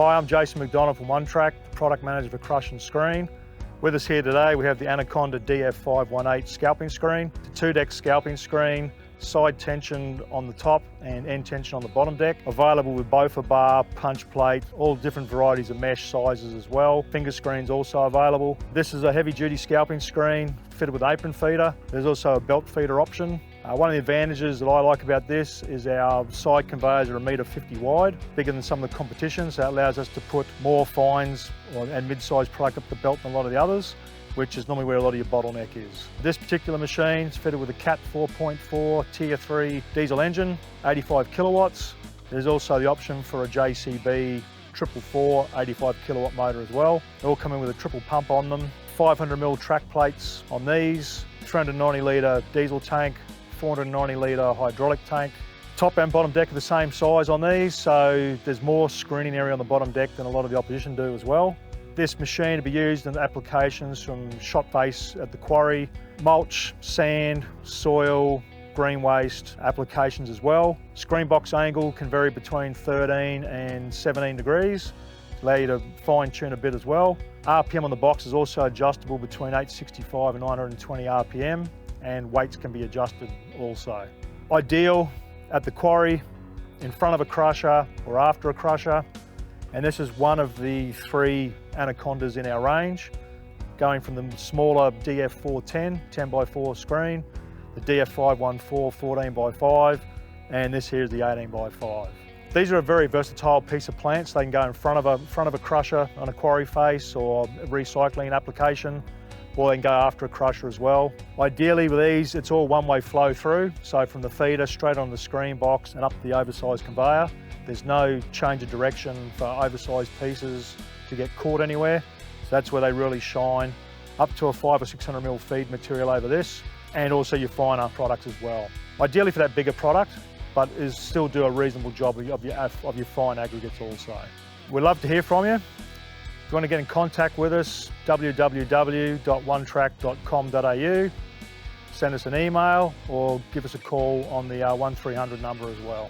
Hi, I'm Jason MacDonald from Onetrak, Product Manager for Crush and Screen. With us here today, we have the Anaconda DF518 Scalping Screen. It's a 2-deck scalping screen, side tension on the top and end tension on the bottom deck. Available with both a bar, punch plate, all different varieties of mesh sizes as well. Finger screens also available. This is a heavy duty scalping screen fitted with apron feeder. There's also a belt feeder option. One of the advantages that I like about this is our side conveyors are 1.50 m wide, bigger than some of the competition, so that allows us to put more fines and mid-sized product up the belt than a lot of the others, which is normally where a lot of your bottleneck is. This particular machine is fitted with a Cat 4.4 Tier 3 diesel engine, 85 kilowatts. There's also the option for a JCB 444 85 kilowatt motor as well. They all come in with a triple pump on them, 500mm track plates on these, 390 litre diesel tank, 490 litre hydraulic tank. Top and bottom deck are the same size on these, so there's more screening area on the bottom deck than a lot of the opposition do as well. This machine will be used in applications from shot face at the quarry, mulch, sand, soil, green waste applications as well. Screen box angle can vary between 13 and 17 degrees, allow you to fine tune a bit as well. RPM on the box is also adjustable between 865 and 920 RPM, and weights can be adjusted also. Ideal at the quarry, in front of a crusher or after a crusher, and this is one of the 3 Anacondas in our range, going from the smaller DF410 10x4 screen, the DF514 14x5, and this here is the 18x5. These are a very versatile piece of plant, so they can go in front of a crusher on a quarry face or a recycling application, or they can go after a crusher as well. Ideally with these, it's all one-way flow through, so from the feeder straight on the screen box and up the oversized conveyor. There's no change of direction for oversized pieces to get caught anywhere, so that's where they really shine. Up to a 500 or 600mm feed material over this, and also your finer products as well. Ideally for that bigger product, but is still do a reasonable job of your fine aggregates also. We'd love to hear from you. If you want to get in contact with us, www.onetrak.com.au, send us an email or give us a call on the 1300 number as well.